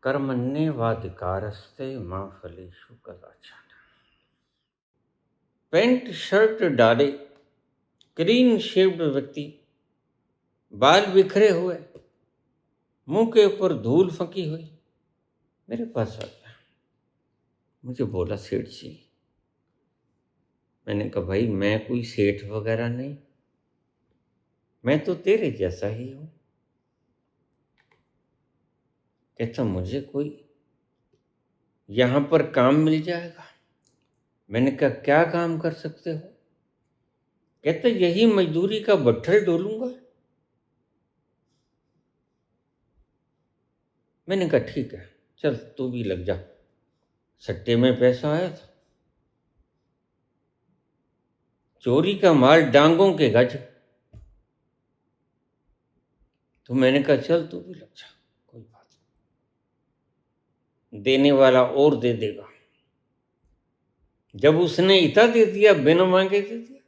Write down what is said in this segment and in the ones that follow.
कर्मण्येवाधिकारस्ते मा फलेषु कदाचन। पैंट शर्ट डाले, क्लीन शेव्ड व्यक्ति, बाल बिखरे हुए, मुंह के ऊपर धूल फंकी हुई, मेरे पास आ गया। मुझे बोला सेठ जी। मैंने कहा भाई मैं कोई सेठ वगैरह नहीं, मैं तो तेरे जैसा ही हूं। कहता मुझे कोई यहां पर काम मिल जाएगा। मैंने कहा क्या काम कर सकते हो? कहता यही मजदूरी का बट्ठल डोलूंगा। मैंने कहा ठीक है, चल तू भी लग जा। सट्टे में पैसा आया था, चोरी का माल डांगों के गज। तो मैंने कहा चल तू भी लग जा, कोई बात नहीं, देने वाला और दे देगा। जब उसने इतना दे दिया, बिना मांगे दे दिया,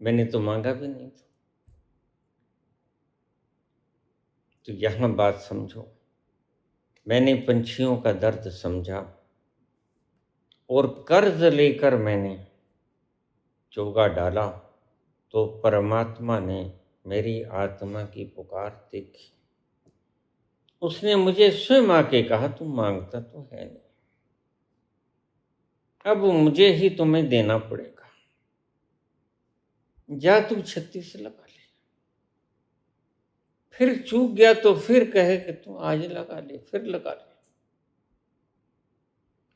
मैंने तो मांगा भी नहीं था। तो यहां बात समझो, मैंने पंछियों का दर्द समझा और कर्ज लेकर मैंने चोगा डाला, तो परमात्मा ने मेरी आत्मा की पुकार देखी। उसने मुझे स्वयं आके कहा तू मांगता तो है नहीं, अब मुझे ही तुम्हें देना पड़ेगा, जा तू 36 लगा ले। फिर चूक गया तो फिर कहे कि तू आज लगा ले, फिर लगा ले।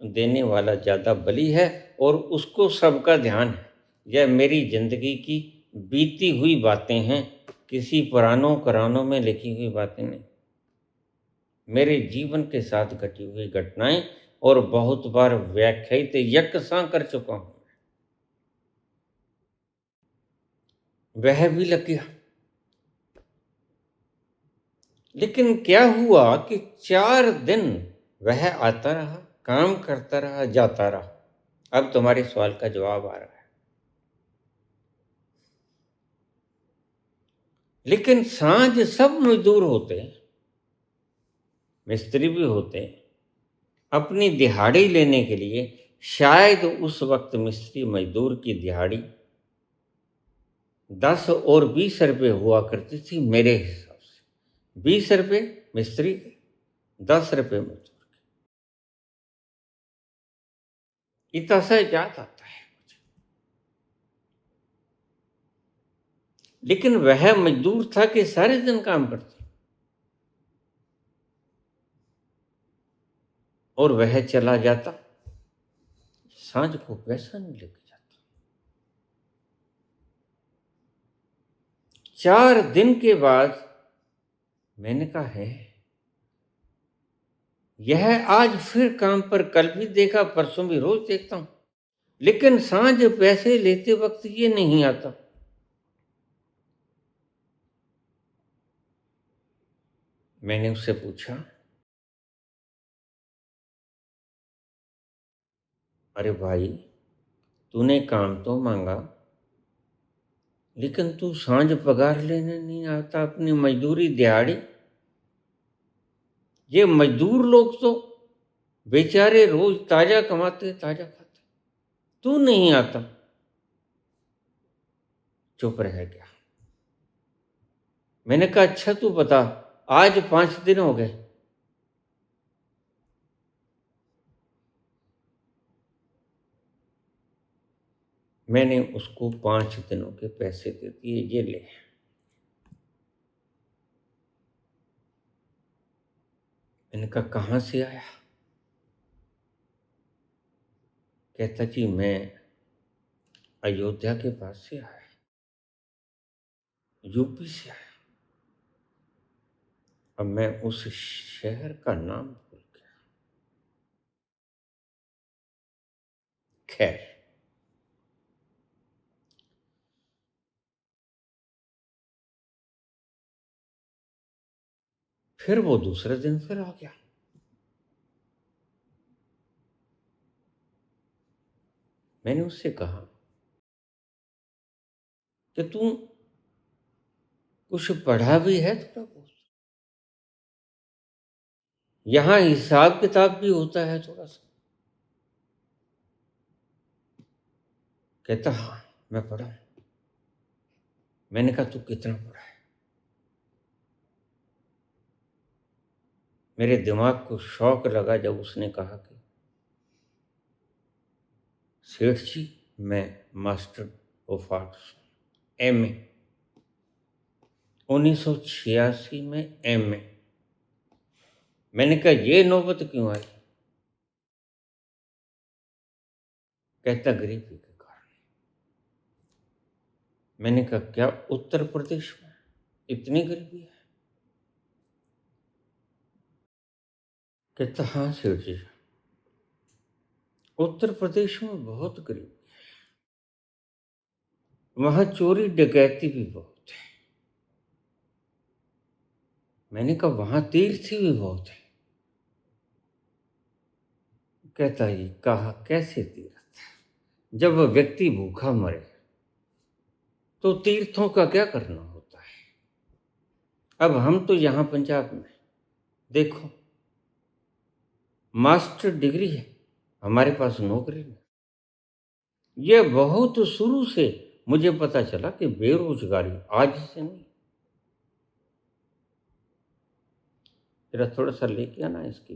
देने वाला ज्यादा बली है और उसको सबका ध्यान है। यह मेरी जिंदगी की बीती हुई बातें हैं, किसी पुरानों करानों में लिखी हुई बातें नहीं, मेरे जीवन के साथ घटी हुई घटनाएं, और बहुत बार व्याख्यायित यकसा कर चुका हूं। वह भी लग गया, लेकिन क्या हुआ कि 4 दिन वह आता रहा, काम करता रहा, जाता रहा। अब तुम्हारे सवाल का जवाब आ रहा है। लेकिन सांझ सब मजदूर होते, मिस्त्री भी होते, अपनी दिहाड़ी लेने के लिए। शायद उस वक्त मिस्त्री मजदूर की दिहाड़ी 10 और 20 रुपये हुआ करती थी मेरे हिसाब से। 20 रुपये मिस्त्री के, 10 रुपये मजदूर के। इतना सा याद आता है मुझे। लेकिन वह मजदूर था कि सारे दिन काम करते, और वह चला जाता, सांझ को पैसा नहीं लेके जाता। 4 दिन के बाद मैंने कहा है, यह आज फिर काम पर, कल भी देखा, परसों भी, रोज देखता हूं, लेकिन सांझ पैसे लेते वक्त ये नहीं आता। मैंने उससे पूछा, अरे भाई तूने काम तो मांगा, लेकिन तू सांझ पगार लेने नहीं आता, अपनी मजदूरी दिहाड़ी। ये मजदूर लोग तो बेचारे रोज ताजा कमाते, ताजा खाते, तू नहीं आता। चुप रह गया। मैंने कहा अच्छा तू बता, आज 5 दिन हो गए। मैंने उसको 5 दिनों के पैसे दे दिए, ये ले। मैंने कहा कहाँ से आया? कहता जी मैं अयोध्या के पास से आया, यूपी से आया। अब मैं उस शहर का नाम भूल गया। खैर, फिर वो दूसरे दिन फिर आ गया। मैंने उससे कहा कि तू कुछ पढ़ा भी है थोड़ा बहुत? यहां हिसाब किताब भी होता है थोड़ा सा। कहता हाँ मैं पढ़ा हूं। मैंने कहा तू कितना पढ़ा है? मेरे दिमाग को शौक लगा जब उसने कहा कि सेठ जी मैं मास्टर ऑफ आर्ट्स एमए 1986 में एमए। मैंने कहा ये नौबत क्यों आई? कहता गरीबी के कारण। मैंने कहा क्या उत्तर प्रदेश में इतनी गरीबी है? कहता हाँ सेठ जी उत्तर प्रदेश में बहुत गरीबी है, वहां चोरी डकैती भी बहुत है। मैंने कहा वहां तीर्थ भी बहुत है। कहता ये कहा कैसे तीर्थ? जब व्यक्ति भूखा मरे तो तीर्थों का क्या करना होता है? अब हम तो यहां पंजाब में देखो मास्टर डिग्री है, हमारे पास नौकरी नहीं। ये बहुत शुरू से मुझे पता चला कि बेरोजगारी आज से नहीं। जरा थोड़ा सा लेके आना इसकी।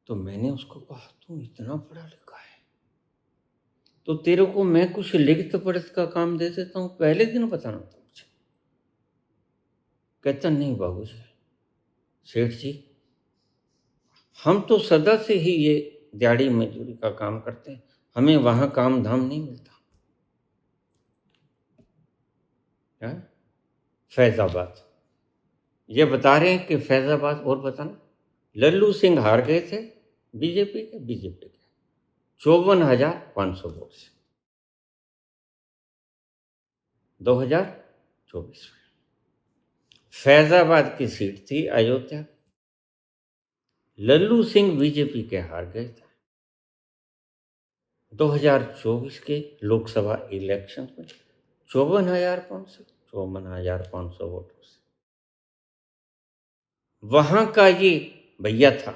तो मैंने उसको कहा तू इतना पढ़ा लिखा है तो तेरे को मैं कुछ लिखत पढ़त का काम दे देता हूँ, पहले दिन बताना था मुझे। कहता नहीं बाबूजी सेठ जी हम तो सदा से ही ये दिहाड़ी मजदूरी का काम करते हैं, हमें वहां काम धाम नहीं मिलता। क्या? फैजाबाद। ये बता रहे हैं कि फैजाबाद और बताना लल्लू सिंह हार गए थे बीजेपी के 54,500 वोट से 2024 में। फैजाबाद की सीट थी अयोध्या। लल्लू सिंह बीजेपी के हार गए थे 2024 के लोकसभा इलेक्शन में 54,500 वोटों से। वहां का ये भैया था,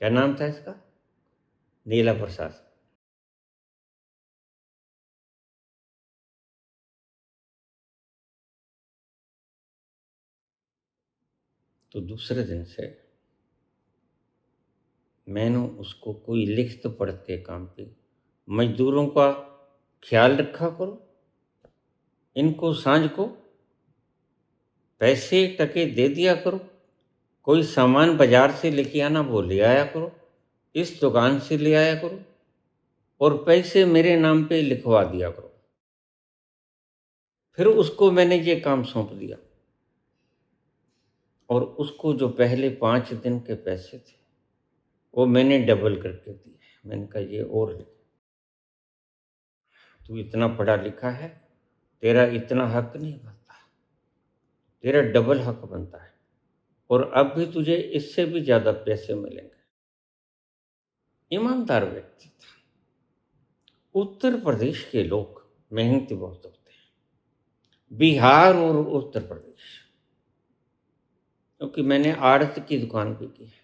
क्या नाम था इसका? नीला प्रसाद। तो दूसरे दिन से मैंने उसको कोई लिखत पढ़त के काम पे मजदूरों का ख्याल रखा करो, इनको सांझ को पैसे टके दे दिया करो, कोई सामान बाजार से लेके आना वो ले आया करो, इस दुकान से ले आया करो और पैसे मेरे नाम पे लिखवा दिया करो। फिर उसको मैंने ये काम सौंप दिया और उसको जो पहले 5 दिन के पैसे थे वो मैंने डबल करके दिए। मैंने कहा ये और ले, तू इतना पढ़ा लिखा है, तेरा इतना हक नहीं बनता, तेरा डबल हक बनता है और अब भी तुझे इससे भी ज़्यादा पैसे मिलेंगे। ईमानदार व्यक्ति था। उत्तर प्रदेश के लोग मेहनती बहुत होते हैं, बिहार और उत्तर प्रदेश, क्योंकि मैंने आड़त की दुकान भी की है,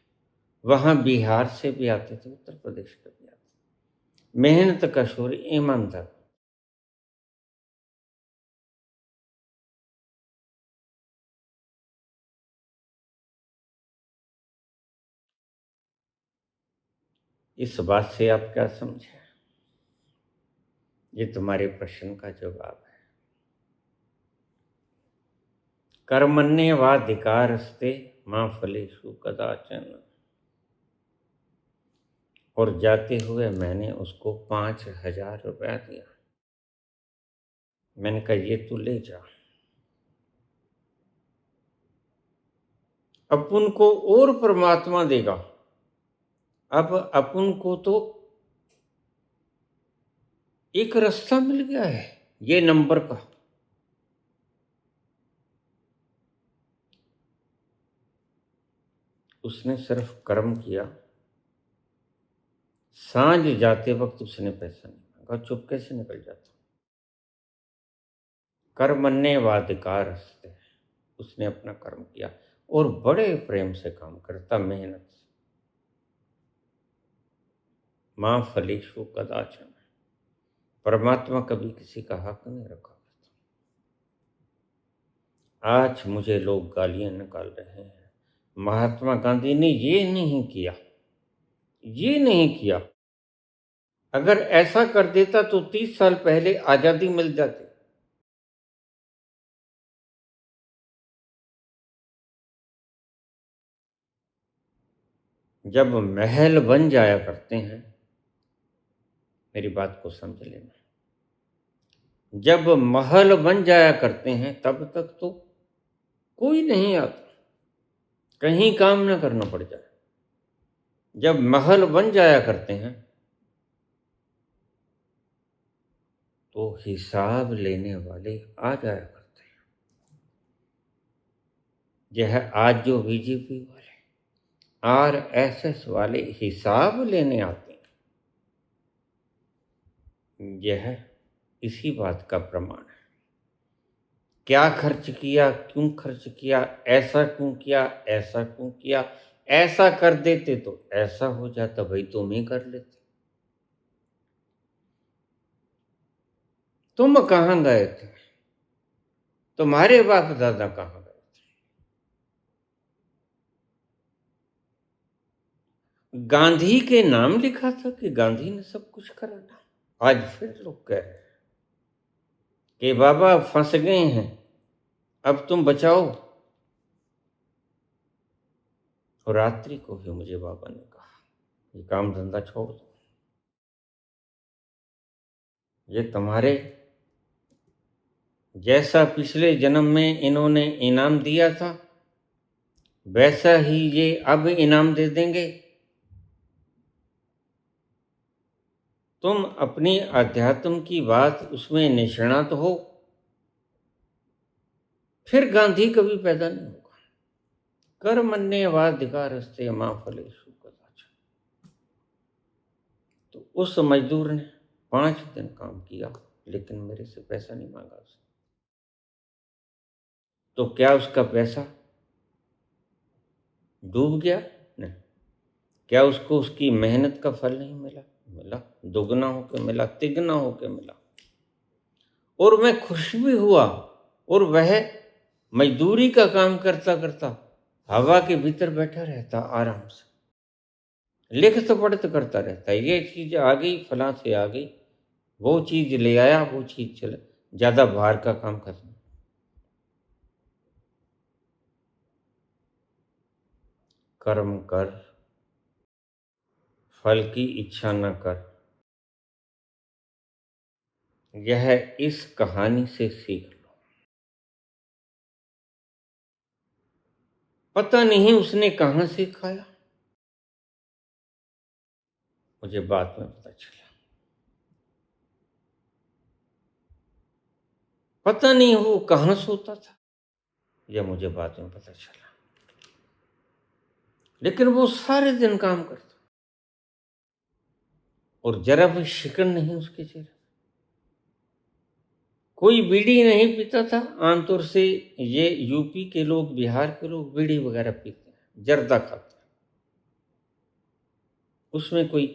वहाँ बिहार से भी आते थे, उत्तर प्रदेश के भी आते थे। मेहनत का शोर, ईमानदार। इस बात से आप क्या समझे? ये तुम्हारे प्रश्न का जवाब है। कर्मण्येवाधिकारस्ते मां फलेषु कदाचन। और जाते हुए मैंने उसको 5,000 रुपया दिया। मैंने कहा ये तू ले जा, अपन को और परमात्मा देगा। अब अपन को तो एक रास्ता मिल गया है ये नंबर का। उसने सिर्फ कर्म किया, सांझ जाते वक्त उसने पैसा नहीं मांगा, चुपके से निकल जाता। कर्मण्येवाधिकारस्ते, उसने अपना कर्म किया और बड़े प्रेम से काम करता, मेहनत से। माँ फलेषु कदाचन, परमात्मा कभी किसी का हक नहीं रखा। आज मुझे लोग गालियां निकाल रहे हैं, महात्मा गांधी ने ये नहीं किया, ये नहीं किया। अगर ऐसा कर देता तो 30 साल पहले आजादी मिल जाती। जब महल बन जाया करते हैं, मेरी बात को समझ लेना, जब महल बन जाया करते हैं तब तक तो कोई नहीं आता, कहीं काम ना करना पड़ जाए। जब महल बन जाया करते हैं तो हिसाब लेने वाले आ जाया करते हैं। यह आज जो बीजेपी वाले, आरएसएस वाले हिसाब लेने आते हैं, यह इसी बात का प्रमाण है। क्या खर्च किया, क्यों खर्च किया, ऐसा क्यों किया, ऐसा क्यों किया, ऐसा कर देते तो ऐसा हो जाता, भाई तुम ही कर लेते। तुम कहाँ गए थे, तुम्हारे बाप दादा कहाँ गए थे। गांधी के नाम लिखा था कि गांधी ने सब कुछ करा था। आज फिर लोग कह रहे हैं कि बाबा फंस गए हैं, अब तुम बचाओ। और रात्रि को भी मुझे बाबा ने कहा, ये काम धंधा छोड़ दो, ये तुम्हारे जैसा पिछले जन्म में इन्होंने इनाम दिया था, वैसा ही ये अब इनाम दे देंगे। तुम अपनी अध्यात्म की बात उसमें निष्णात हो, फिर गांधी कभी पैदा नहीं होगा। कर्मण्येवाधिकारस्ते मा फलेषु कदाचन। तो उस मजदूर ने 5 दिन काम किया, लेकिन मेरे से पैसा नहीं मांगा उसने। तो क्या उसका पैसा डूब गया? नहीं। क्या उसको उसकी मेहनत का फल नहीं मिला? मिला, दुगना होके मिला, तिगना होके मिला। और मैं खुश भी हुआ। और वह मजदूरी का काम करता करता हवा के भीतर बैठा रहता, आराम से लिखत पढ़त करता रहता। ये चीज आ गई, फलां से आ गई, वो चीज ले आया, वो चीज चले, ज्यादा भार का काम करना। कर्म कर, फल की इच्छा न कर, यह इस कहानी से सीख लो। पता नहीं उसने कहां सिखाया, मुझे बाद में पता चला। पता नहीं वो कहां सोता था, यह मुझे बाद में पता चला। लेकिन वो सारे दिन काम करता और जरा भी शिकन नहीं उसके चेहरे। कोई बीड़ी नहीं पीता था। आमतौर से ये यूपी के लोग, बिहार के लोग बीड़ी वगैरह पीते हैं, जर्दा खाते हैं, उसमें कोई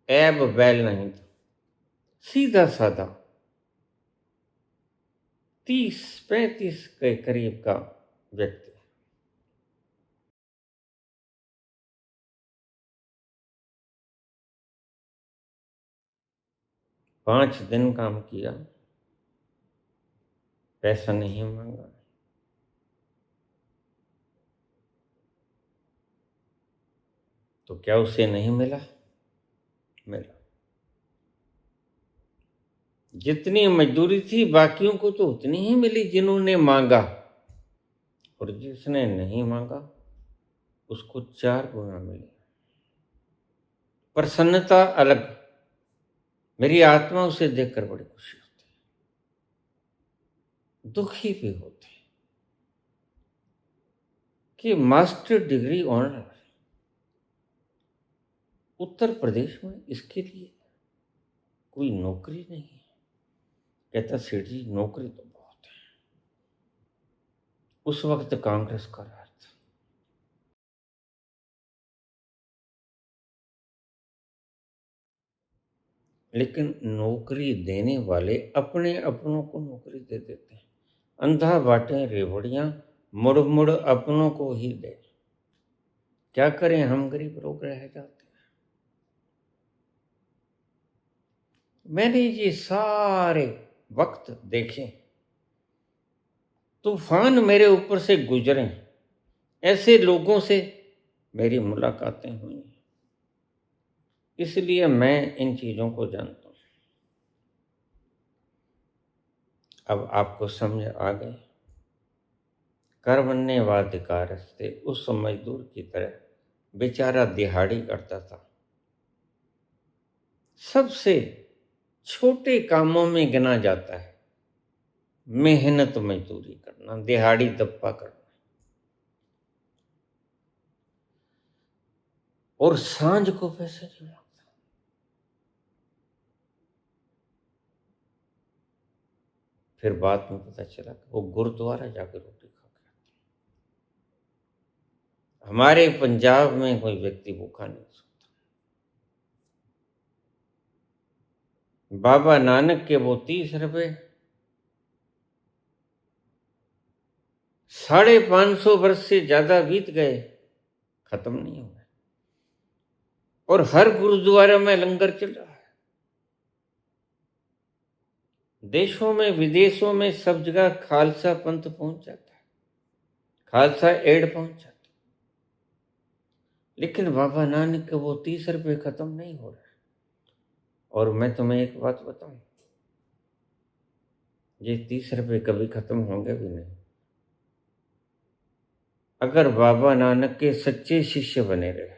ऐब बैल नहीं था। सीधा साधा 30-35 के करीब का व्यक्ति। 5 दिन काम किया, पैसा नहीं मांगा। तो क्या उसे नहीं मिला? मिला। जितनी मजदूरी थी बाकियों को तो उतनी ही मिली जिन्होंने मांगा, और जिसने नहीं मांगा उसको 4 गुना मिली। प्रसन्नता अलग, मेरी आत्मा उसे देखकर बड़ी खुशी होती है। दुखी भी होते हैं कि master degree honour Uttar Pradesh में, इसके लिए कोई नौकरी नहीं है, कहता सेठ जी नौकरी तो बहुत है। उस वक्त कांग्रेस का राज था। लेकिन नौकरी देने वाले अपने अपनों को नौकरी दे देते हैं। अंधा बांटे रेवड़ियां, मुड़ मुड़ अपनों को ही दे। क्या करें, हम गरीब लोग रह जाते हैं। मैंने ये सारे वक्त देखे, तूफान मेरे ऊपर से गुजरे, ऐसे लोगों से मेरी मुलाकातें हुई, इसलिए मैं इन चीज़ों को जानता हूँ। अब आपको समझ आ गई। कर्मण्य वाधिकारस्ते, उस मजदूर की तरह बेचारा दिहाड़ी करता था। सबसे छोटे कामों में गिना जाता है मेहनत मजदूरी करना, दिहाड़ी दप्पा करना। और सांझ को पैसे नहीं मांगता। फिर बाद में पता चला कि वो गुरुद्वारा जाकर रोटी खा के आता। हमारे पंजाब में कोई व्यक्ति भूखा नहीं सोता। बाबा नानक के वो 30 रुपए 550 वर्ष से ज्यादा बीत गए, खत्म नहीं हुए। और हर गुरुद्वारा में लंगर चल रहा है। देशों में विदेशों में सब जगह खालसा पंथ पहुंच जाता है, खालसा एड पहुंच जाता है। लेकिन बाबा नानक के वो 30 रुपए खत्म नहीं हो रहे। और मैं तुम्हें एक बात बताऊं, ये 30 रुपए कभी खत्म होंगे भी नहीं अगर बाबा नानक के सच्चे शिष्य बने रहे।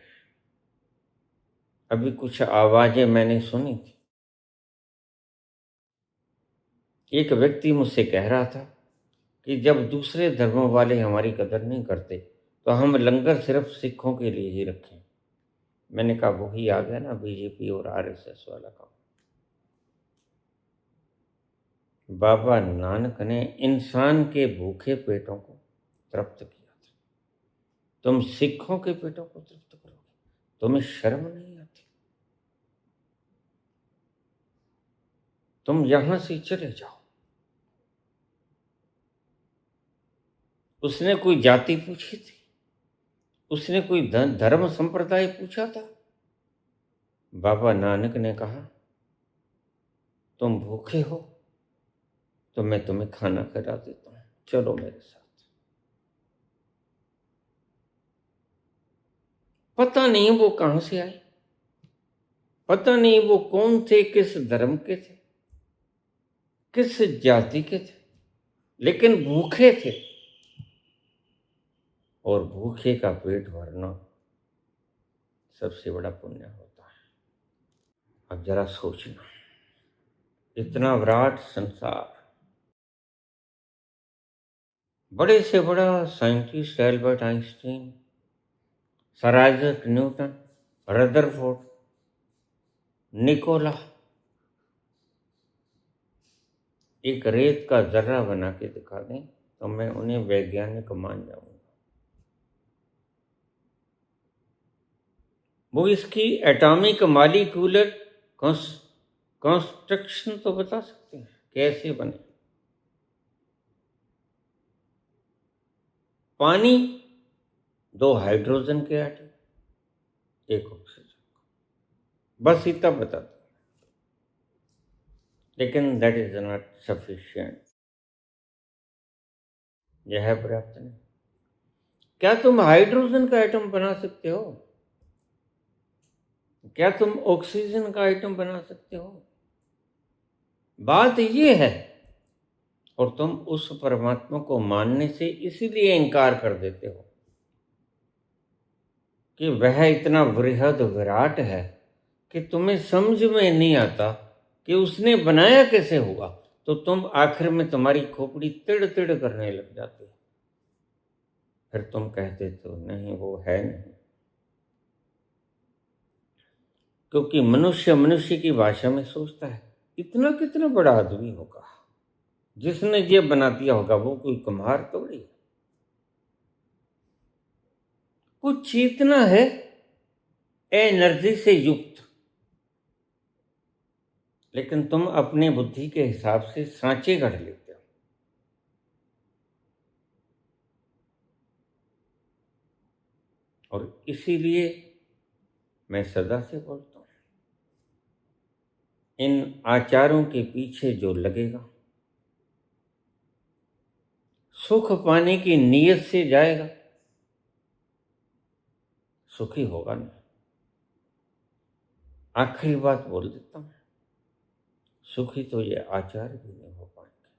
अभी कुछ आवाजें मैंने सुनी थी। एक व्यक्ति मुझसे कह रहा था कि जब दूसरे धर्मों वाले हमारी कदर नहीं करते तो हम लंगर सिर्फ सिखों के लिए ही रखें। मैंने कहा वही आ गया ना बीजेपी और आरएसएस वाला काम। बाबा नानक ने इंसान के भूखे पेटों को तृप्त किया था। तुम सिखों के पेटों को तृप्त करोगे, तुम्हें शर्म नहीं आती? तुम यहां से चले जाओ। उसने कोई जाति पूछी थी? उसने कोई धर्म संप्रदाय पूछा था? बाबा नानक ने कहा तुम भूखे हो तो मैं तुम्हें खाना खिला देता हूं, चलो मेरे साथ। पता नहीं वो कहां से आए, पता नहीं वो कौन थे, किस धर्म के थे, किस जाति के थे, लेकिन भूखे थे। और भूखे का पेट भरना सबसे बड़ा पुण्य होता है। अब जरा सोचना, इतना विराट संसार, बड़े से बड़ा scientist Albert Einstein, sir Isaac Newton, Rutherford, Nikola, एक रेत का जर्रा बना के दिखा दें तो मैं उन्हें वैज्ञानिक मान जाऊंगा। वो इसकी एटॉमिक मॉलिक्यूलर कंस्ट्रक्शन तो बता सकते हैं, कैसे बने। पानी 2 हाइड्रोजन के एटम, 1 ऑक्सीजन, बस इतना बता दो। लेकिन दैट इज नॉट सफिशिएंट, यह है पर्याप्त नहीं। क्या तुम हाइड्रोजन का एटम बना सकते हो? क्या तुम ऑक्सीजन का आइटम बना सकते हो? बात ये है। और तुम उस परमात्मा को मानने से इसीलिए इनकार कर देते हो कि वह इतना वृहद विराट है कि तुम्हें समझ में नहीं आता कि उसने बनाया कैसे होगा। तो तुम आखिर में तुम्हारी खोपड़ी तिड़ तिड़ करने लग जाती है। फिर तुम कहते तो नहीं वो है नहीं, क्योंकि मनुष्य मनुष्य की भाषा में सोचता है इतना कितना बड़ा आदमी होगा, जिसने ये बना दिया होगा वो कोई कुम्हार थोड़ी है। कुछ चेतना है एनर्जी से युक्त, लेकिन तुम अपने बुद्धि के हिसाब से सांचे गढ़ लेते हो। और इसीलिए मैं सदा से बोलता हूं, इन आचारों के पीछे जो लगेगा सुख पाने की नीयत से जाएगा, सुखी होगा नहीं। आखिरी बात बोल देता हूं, सुखी तो ये आचार भी नहीं हो पाएंगे।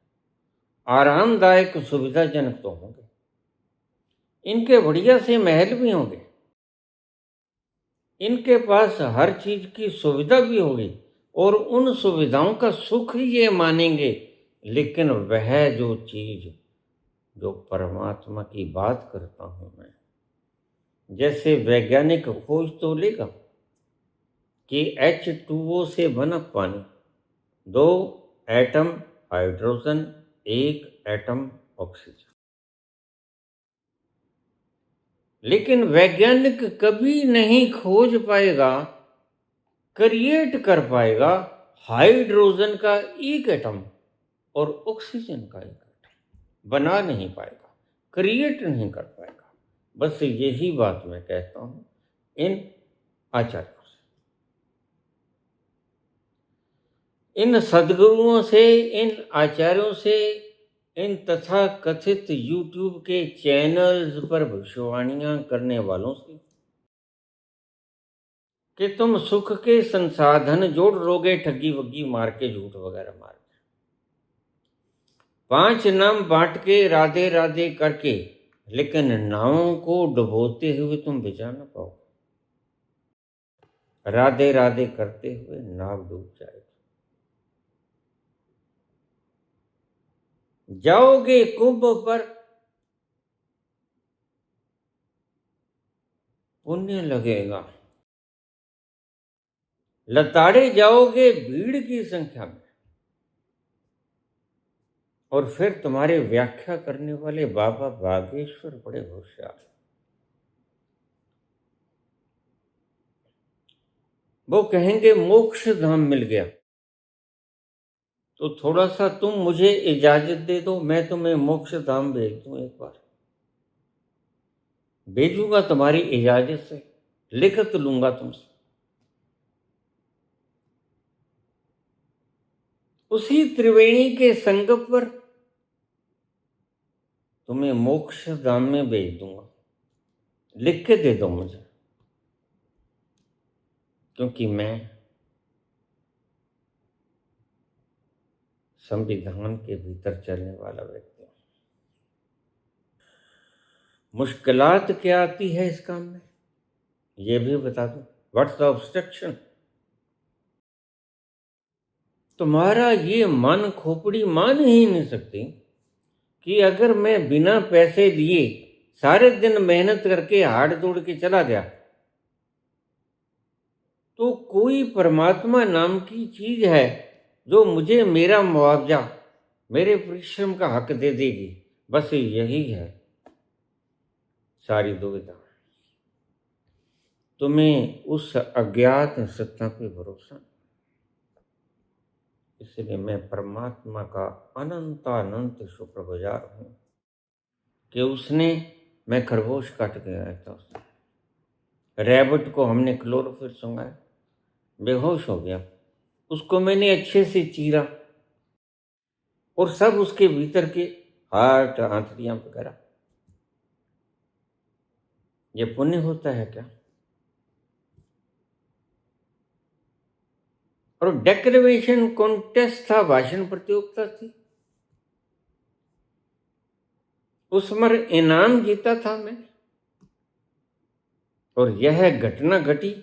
आरामदायक सुविधाजनक तो होंगे, इनके बढ़िया से महल भी होंगे, इनके पास हर चीज की सुविधा भी होगी और उन सुविधाओं का सुख ही ये मानेंगे, लेकिन वह जो चीज जो परमात्मा की बात करता हूं मैं, जैसे वैज्ञानिक खोज तो लेगा कि H2O से बना पानी, 2 एटम हाइड्रोजन, 1 एटम ऑक्सीजन, लेकिन वैज्ञानिक कभी नहीं खोज पाएगा, क्रिएट कर पाएगा हाइड्रोजन का 1 एटम और ऑक्सीजन का 1 एटम। बना नहीं पाएगा, क्रिएट नहीं कर पाएगा। बस यही बात मैं कहता हूं इन आचार्यों से, इन सद्गुरुओं से, इन आचार्यों से, इन तथा कथित YouTube के चैनल्स पर भविष्यवाणियां करने वालों से कि तुम सुख के संसाधन जोड़ लोगे ठगी वग्गी मार के, झूठ वगैरह मार के, 5 नाम बांट के, राधे राधे करके, लेकिन नावों को डुबोते हुए तुम भिजा ना पाओ। राधे राधे करते हुए नाव डूब जाएगी। जाओगे कुंभ पर, पुण्य लगेगा, लताड़े जाओगे भीड़ की संख्या में, और फिर तुम्हारे व्याख्या करने वाले बाबा बागेश्वर बड़े होशियार, वो कहेंगे मोक्ष धाम मिल गया, तो थोड़ा सा तुम मुझे इजाजत दे दो, मैं तुम्हें मोक्ष धाम भेज दूं। एक बार भेजूंगा तुम्हारी इजाजत से, लिखत लूंगा तुमसे। उसी त्रिवेणी के संगम पर तुम्हें मोक्ष धाम में भेज दूंगा, लिख के दे दो मुझे, क्योंकि मैं संविधान के भीतर चलने वाला व्यक्ति हूं। मुश्किलात क्या आती है इस काम में, ये भी बता दो। What's the obstruction? तुम्हारा ये मन खोपड़ी मान ही नहीं सकती कि अगर मैं बिना पैसे दिए सारे दिन मेहनत करके हाड़ तोड़ के चला गया, तो कोई परमात्मा नाम की चीज है जो मुझे मेरा मुआवजा, मेरे परिश्रम का हक दे देगी। बस यही है सारी दुविधा। तुम्हें उस अज्ञात सत्ता पे भरोसा, इसलिए मैं परमात्मा का अनंत शुक्रगुजार हूं कि उसने, मैं खरगोश काट के आया था, उसने रैबिट को हमने क्लोरोफिल सुंघाया, बेहोश हो गया, उसको मैंने अच्छे से चीरा और सब उसके भीतर के हार्ट, आंतड़ियां वगैरह। ये पुण्य होता है क्या? और डेक्लेरेशन कॉन्टेस्ट था, भाषण प्रतियोगिता थी, उसमें इनाम जीता था मैंने। और यह घटना घटी,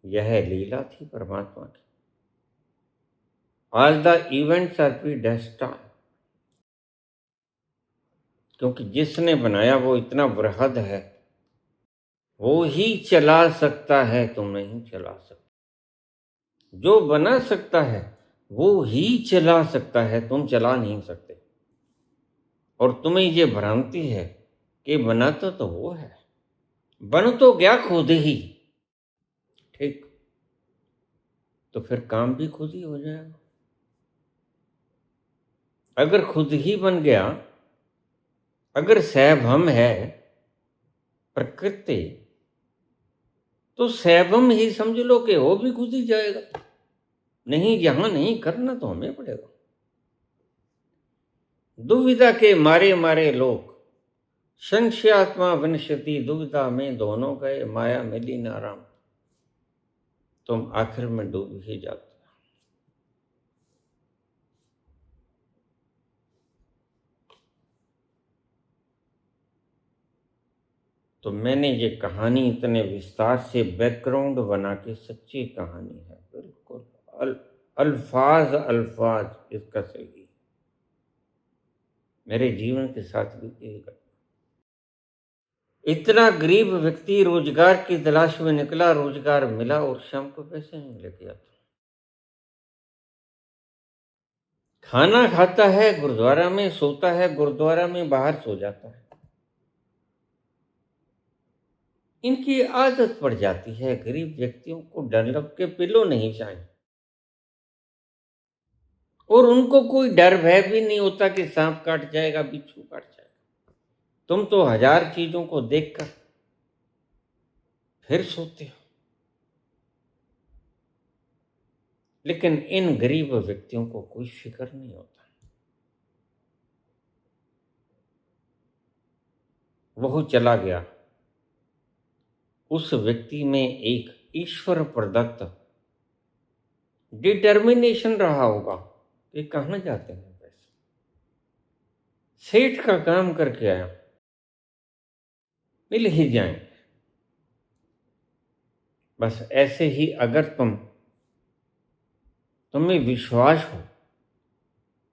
यह लीला थी परमात्मा की। ऑल द इवेंट्स आर प्रीडेस्टाइन्ड, क्योंकि जिसने बनाया वो इतना बृहद है, वो ही चला सकता है, तुम नहीं चला सकते। जो बना सकता है वो ही चला सकता है, तुम चला नहीं सकते। और तुम्हें ये भ्रांति है कि बनाता तो वो है, बन तो गया खुद ही। ठीक, तो फिर काम भी खुद ही हो जाएगा। अगर खुद ही बन गया, अगर सैभम है प्रकृति, तो सैभम ही समझ लो कि वो भी खुद ही जाएगा। नहीं, यहां नहीं, करना तो हमें पड़ेगा। दुविधा के मारे मारे लोग, संशयात्मा विनश्यति, दुविधा में दोनों गए, माया मिली न राम। तुम आखिर में डूब ही जाते। तो मैंने ये कहानी इतने विस्तार से बैकग्राउंड बना के, सच्ची कहानी है बिल्कुल, अल्फाज अल्फाज इसका सही, मेरे जीवन के साथ भी यही घटना। इतना गरीब व्यक्ति रोजगार की तलाश में निकला, रोजगार मिला और शाम को पैसे नहीं लेके आता। खाना खाता है गुरुद्वारा में, सोता है गुरुद्वारा में, बाहर सो जाता है। इनकी आदत पड़ जाती है। गरीब व्यक्तियों को डनलप के पिलो नहीं चाहिए, और उनको कोई डर भय भी नहीं होता कि सांप काट जाएगा, बिच्छू काट जाएगा। तुम तो हजार चीजों को देखकर फिर सोते हो। लेकिन इन गरीब व्यक्तियों को कोई फिक्र नहीं होता। वह चला गया, उस व्यक्ति में एक ईश्वर प्रदत्त डिटर्मिनेशन रहा होगा कि कहां जाते हैं पैसे। सेठ का काम करके आया, मिल ही जाएंगे। बस ऐसे ही अगर तुम्हें विश्वास हो,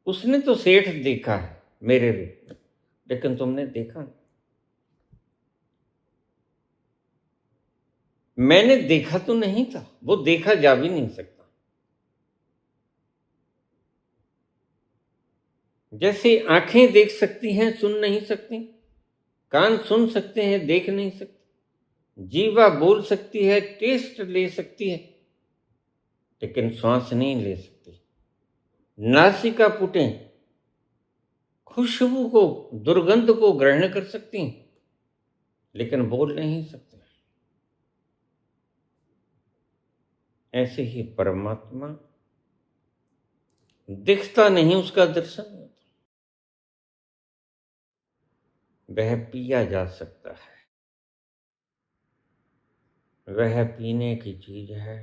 उसने तो सेठ देखा है मेरे रूप में, लेकिन तुमने देखा नहीं। मैंने देखा तो नहीं था, वो देखा जा भी नहीं सकता। जैसे आंखें देख सकती हैं, सुन नहीं सकती, कान सुन सकते हैं, देख नहीं सकते, जीवा बोल सकती है, टेस्ट ले सकती है, लेकिन श्वास नहीं ले सकती। नासिका पुटें खुशबू को, दुर्गंध को ग्रहण कर सकती हैं, लेकिन बोल नहीं सकते। ऐसे ही परमात्मा दिखता नहीं, उसका दर्शन नहीं होता। वह पिया जा सकता है, वह पीने की चीज है,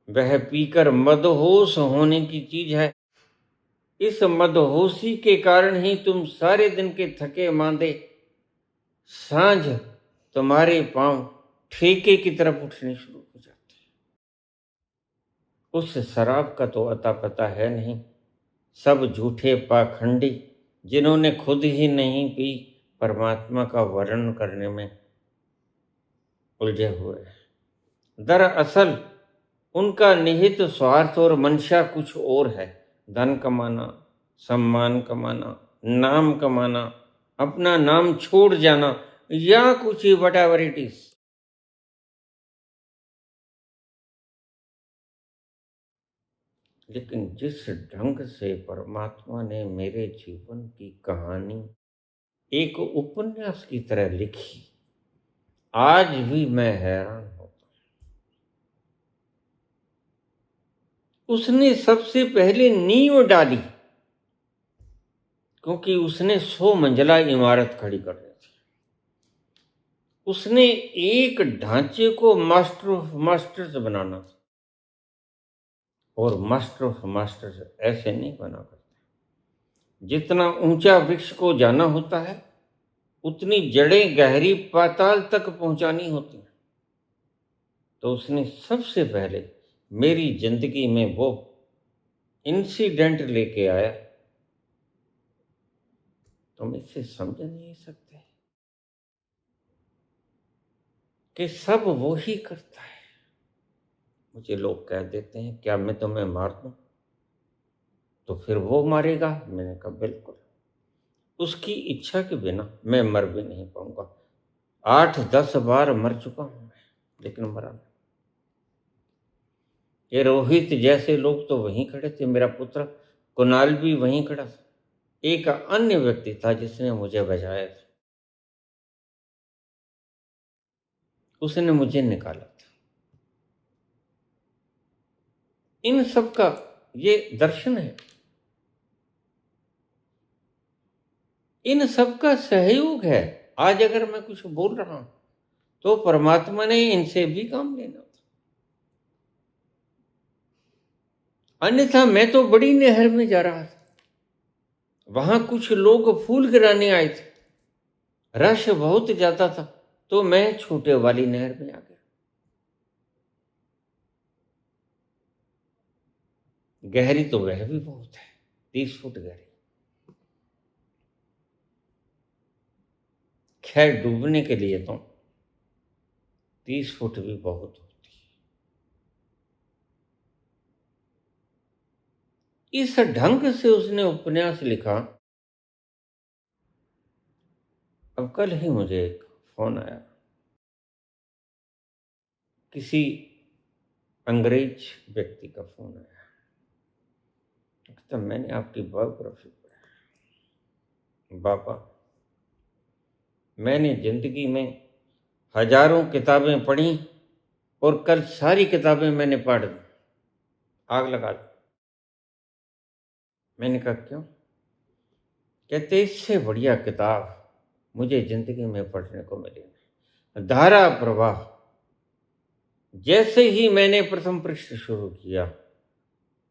वह पीकर मदहोश होने की चीज है। इस मदहोशी के कारण ही तुम सारे दिन के थके मांदे सांझ तुम्हारे पांव ठेके की तरफ उठने शुरू हो जाते हैं। उस शराब का तो अता पता है नहीं। सब झूठे पाखंडी, जिन्होंने खुद ही नहीं पी, परमात्मा का वर्णन करने में उलझे हुए हैं। दरअसल उनका निहित स्वार्थ और मंशा कुछ और है। धन कमाना, सम्मान कमाना, नाम कमाना, अपना नाम छोड़ जाना, या कुछ ही whatever it is। लेकिन जिस ढंग से परमात्मा ने मेरे जीवन की कहानी एक उपन्यास की तरह लिखी, आज भी मैं हैरान होता। उसने सबसे पहले नींव डाली, क्योंकि उसने 100 मंजिला इमारत खड़ी करनी थी। उसने एक ढांचे को मास्टर ऑफ मास्टर्स बनाना था, और मास्टर ऑफ मास्टर्स ऐसे नहीं बना करते। जितना ऊंचा वृक्ष को जाना होता है, उतनी जड़ें गहरी पाताल तक पहुंचानी होती हैं। तो उसने सबसे पहले मेरी जिंदगी में वो इंसिडेंट लेके आया, तुम इसे समझ नहीं सकते कि सब वो ही करता है। मुझे लोग कह देते हैं क्या मैं तुम्हें मार दूं? तो फिर वो मारेगा? मैंने कहा बिल्कुल, उसकी इच्छा के बिना मैं मर भी नहीं पाऊंगा। 8-10 बार मर चुका हूं मैं, लेकिन मरा नहीं। ये रोहित जैसे लोग तो वहीं खड़े थे, मेरा पुत्र कुणाल भी वहीं खड़ा था। एक अन्य व्यक्ति था जिसने मुझे बचाया था, उसने मुझे निकाला था। इन सब का ये दर्शन है, इन सब का सहयोग है। आज अगर मैं कुछ बोल रहा हूं तो परमात्मा ने इनसे भी काम लेना था, अन्यथा मैं तो बड़ी नहर में जा रहा था। वहां कुछ लोग फूल गिराने आए थे, रश बहुत ज्यादा था, तो मैं छोटे वाली नहर में आ गया। गहरी तो वह भी बहुत है, 30 फुट गहरी। खैर डूबने के लिए तो 30 फुट भी बहुत होती है। इस ढंग से उसने उपन्यास लिखा। अब कल ही मुझे एक फोन आया, किसी अंग्रेज व्यक्ति का फोन आया। तो मैंने आपकी बायोग्राफी पढ़ी। बाबा, मैंने जिंदगी में हजारों किताबें पढ़ी और कल सारी किताबें मैंने पढ़ दी, आग लगा दी। मैंने कहा क्यों? कहते इससे बढ़िया किताब मुझे जिंदगी में पढ़ने को मिली नहीं। धारा प्रवाह। जैसे ही मैंने प्रथम पृष्ठ शुरू किया,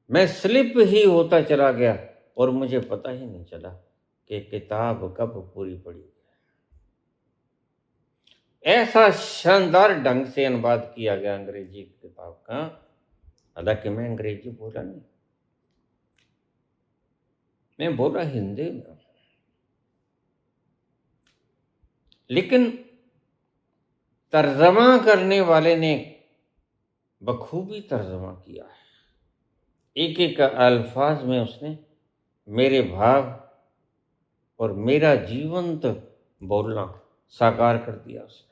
मैं स्लिप ही होता चला गया और मुझे पता ही नहीं चला कि किताब कब पूरी पड़ी। ऐसा शानदार ढंग से अनुवाद किया गया अंग्रेजी किताब का। हालांकि मैं अंग्रेजी बोला नहीं, मैं बोला हिंदी में, लेकिन तर्जमा करने वाले ने बखूबी तर्जमा किया है। एक एक अल्फाज में उसने मेरे भाव और मेरा जीवंत बोलना साकार कर दिया उसने।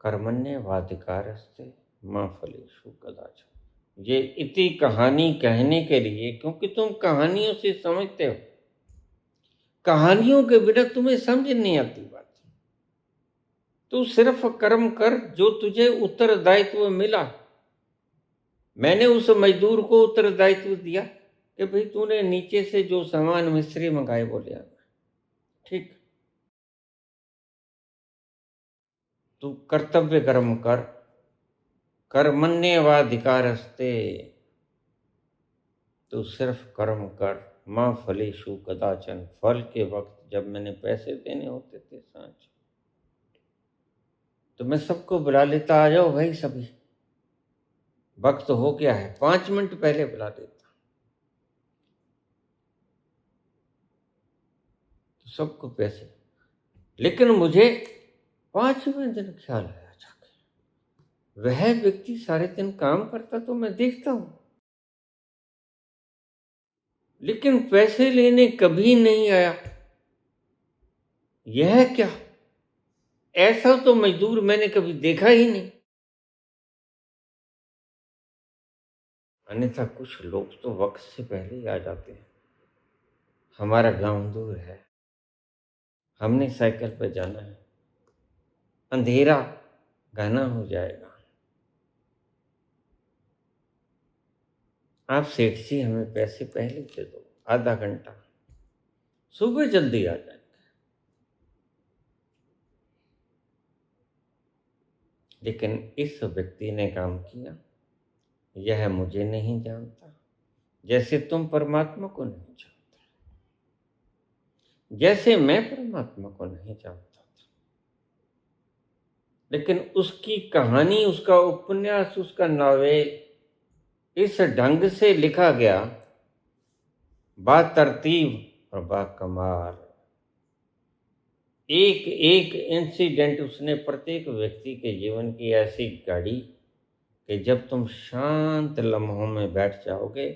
कर्मण्येवाधिकारस्ते मा फलेषु कदाचन। ये इति कहानी कहने के लिए, क्योंकि तुम कहानियों से समझते हो, कहानियों के बिना तुम्हें समझ नहीं आती बात। तू सिर्फ कर्म कर जो तुझे उत्तरदायित्व मिला। मैंने उस मजदूर को उत्तरदायित्व दिया कि भाई तूने नीचे से जो सामान मिस्त्री मंगाए वो ले आना, ठीक। तू कर्तव्य कर्म कर, कर्मण्येवाधिकारस्ते। तू सिर्फ कर्म कर, माँ फलेषु कदाचन। फल के वक्त जब मैंने पैसे देने होते थे सांझ, तो मैं सबको बुला लेता, आ जाओ भाई सभी, वक्त हो गया है, 5 मिनट पहले बुला देता। तो सबको पैसे, लेकिन मुझे 5वें दिन ख्याल आया जाके, वह व्यक्ति सारे दिन काम करता तो मैं देखता हूं, लेकिन पैसे लेने कभी नहीं आया। यह क्या? ऐसा तो मजदूर मैंने कभी देखा ही नहीं। अन्यथा कुछ लोग तो वक्त से पहले ही आ जाते हैं। हमारा गांव दूर है, हमने साइकिल पर जाना है, अंधेरा घना हो जाएगा, आप सेठ जी हमें पैसे पहले दे दो, आधा घंटा, सुबह जल्दी आ जाएंगे। लेकिन इस व्यक्ति ने काम किया। यह मुझे नहीं जानता, जैसे तुम परमात्मा को नहीं जानता, जैसे मैं परमात्मा को नहीं जानता था। लेकिन उसकी कहानी, उसका उपन्यास, उसका नावेल इस ढंग से लिखा गया, बा तरतीब और बा कमाल। एक एक इंसिडेंट उसने प्रत्येक व्यक्ति के जीवन की ऐसी गाड़ी कि जब तुम शांत लम्हों में बैठ जाओगे,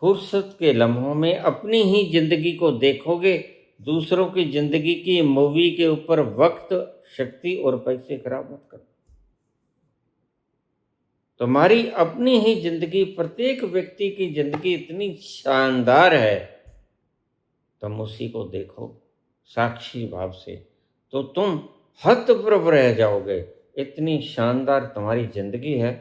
फुर्सत के लम्हों में अपनी ही जिंदगी को देखोगे, दूसरों की जिंदगी की मूवी के ऊपर वक्त, शक्ति और पैसे खराब मत करो। तुम्हारी अपनी ही जिंदगी, प्रत्येक व्यक्ति की जिंदगी इतनी शानदार है, तुम उसी को देखो साक्षी भाव से, तो तुम हतप्रभ रह जाओगे। इतनी शानदार तुम्हारी जिंदगी है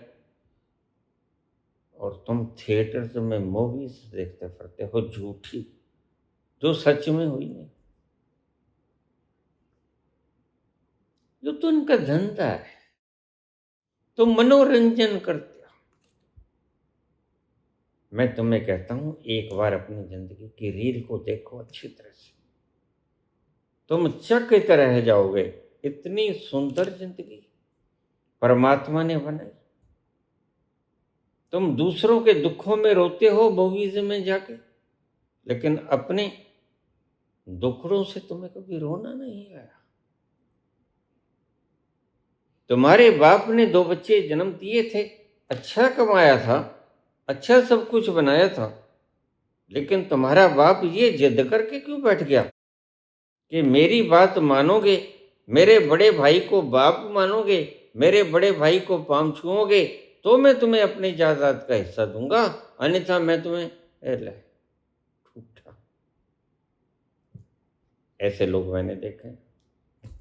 और तुम थिएटर्स में मूवीज देखते फिरते हो झूठी, जो सच में हुई नहीं। जो तो उनका धंधा है, तो मनोरंजन करते हो। मैं तुम्हें कहता हूं, एक बार अपनी जिंदगी की रील को देखो अच्छी तरह से, तुम चकित रह जाओगे। इतनी सुंदर जिंदगी परमात्मा ने बनाई। तुम दूसरों के दुखों में रोते हो मूवीज में जाके, लेकिन अपने दुखड़ों से तुम्हें कभी रोना नहीं आया। तुम्हारे बाप ने 2 बच्चे जन्म दिए थे, अच्छा कमाया था, अच्छा सब कुछ बनाया था, लेकिन तुम्हारा बाप ये जिद करके क्यों बैठ गया कि मेरी बात मानोगे, मेरे बड़े भाई को बाप मानोगे, मेरे बड़े भाई को पांव छुओगे तो मैं तुम्हें अपनी जायदाद का हिस्सा दूंगा, अन्यथा मैं तुम्हें ठूठा। ऐसे लोग मैंने देखे,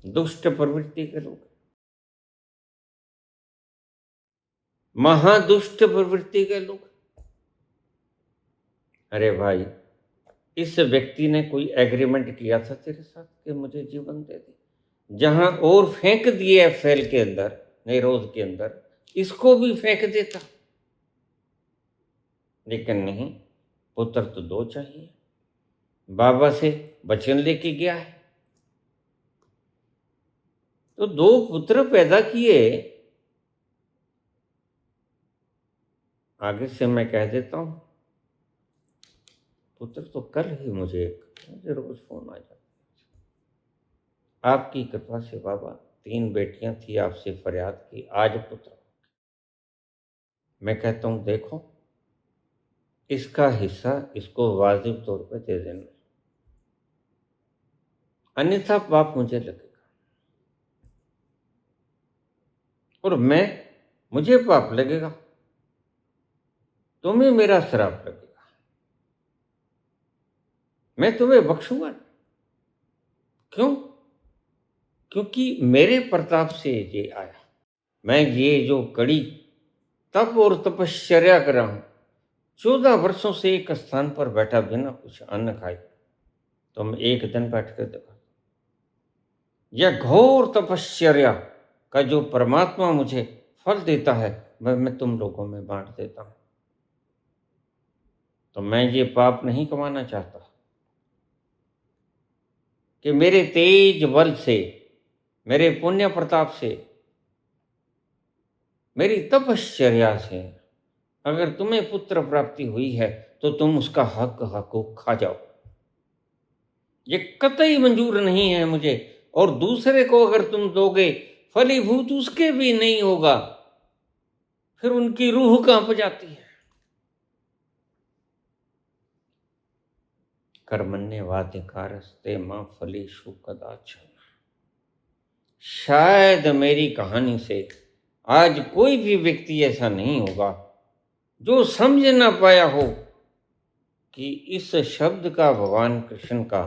दुष्ट प्रवृत्ति के लोग, महादुष्ट प्रवृत्ति के लोग। अरे भाई, इस व्यक्ति ने कोई एग्रीमेंट किया था तेरे साथ कि मुझे जीवन दे दे, जहां और फेंक दिए फैल के अंदर, निरोध के अंदर, इसको भी फेंक देता। लेकिन नहीं, पुत्र तो 2 चाहिए। बाबा से वचन लेके गया है, तो 2 पुत्र पैदा किए। आगे से मैं कह देता हूं, पुत्र तो कल ही मुझे रोज फोन आ जाता। आपकी कृपा से बाबा 3 बेटियां थी, आपसे फरियाद की, आज पुत्र। मैं कहता हूं देखो, इसका हिस्सा इसको वाजिब तौर पे दे देना, अन्यथा पाप मुझे लगेगा और मुझे पाप लगेगा, तुम्हें मेरा श्राप लगेगा। मैं तुम्हें बख्शूंगा। क्यों? क्योंकि मेरे प्रताप से ये आया। मैं ये जो कड़ी तप और तपश्चर्या कर रहा हूं, 14 वर्षों से एक स्थान पर बैठा बिना कुछ अन्न खाए, तुम एक दिन बैठ कर देखो। यह घोर तपश्चर्या का जो परमात्मा मुझे फल देता है, मैं तुम लोगों में बांट देता हूं। तो मैं ये पाप नहीं कमाना चाहता कि मेरे तेज बल से, मेरे पुण्य प्रताप से, मेरी तपश्चर्या से अगर तुम्हें पुत्र प्राप्ति हुई है तो तुम उसका हक खा जाओ। ये कतई मंजूर नहीं है मुझे। और दूसरे को अगर तुम दोगे, फलीभूत उसके भी नहीं होगा, फिर उनकी रूह कांप जाती है। कर्मण्येवाधिकारस्ते मां फलेषु कदाचन। शायद मेरी कहानी से आज कोई भी व्यक्ति ऐसा नहीं होगा जो समझ ना पाया हो कि इस शब्द का भगवान कृष्ण का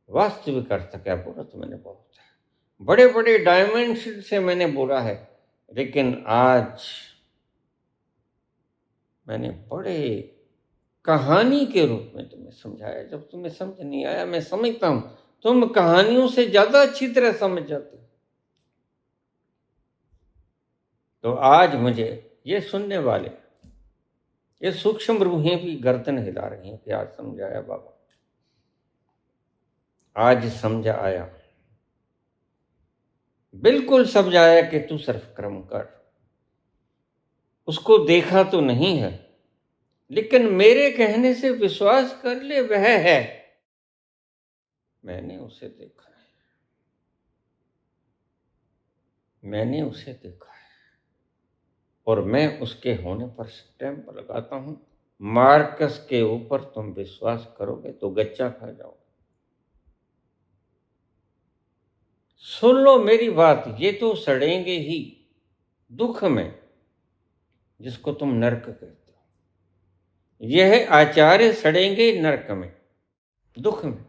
वास्तविक अर्थ क्या। बोला तो मैंने बहुत है, बड़े बड़े डायमेंशन से मैंने बोला है, लेकिन आज मैंने बड़े कहानी के रूप में तुम्हें समझाया। जब तुम्हें समझ नहीं आया, मैं समझता हूं तुम कहानियों से ज्यादा अच्छी तरह समझ जाते हो। तो आज मुझे ये सुनने वाले, ये सूक्ष्म रूहें भी गर्दन हिला रही हैं कि आज समझाया बाबा, आज समझ आया, बिल्कुल समझ आया कि तू सिर्फ कर्म कर। उसको देखा तो नहीं है, लेकिन मेरे कहने से विश्वास कर ले, वह है। मैंने उसे देखा है। मैंने उसे देखा है और मैं उसके होने पर स्टैंप लगाता हूं। मार्कस के ऊपर तुम विश्वास करोगे तो गच्चा खा जाओ। सुन लो मेरी बात, ये तो सड़ेंगे ही दुख में, जिसको तुम नरक कहते हो। यह आचार्य सड़ेंगे नरक में, दुख में,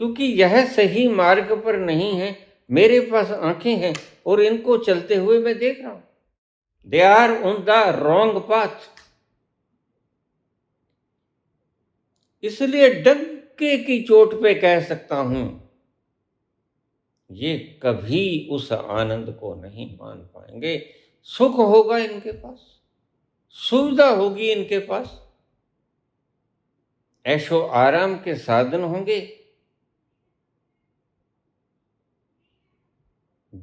क्योंकि यह सही मार्ग पर नहीं है। मेरे पास आंखें हैं और इनको चलते हुए मैं देख रहा हूं। They are on the wrong path. इसलिए डंके की चोट पे कह सकता हूं, ये कभी उस आनंद को नहीं मान पाएंगे। सुख होगा इनके पास, सुविधा होगी इनके पास, ऐशो आराम के साधन होंगे।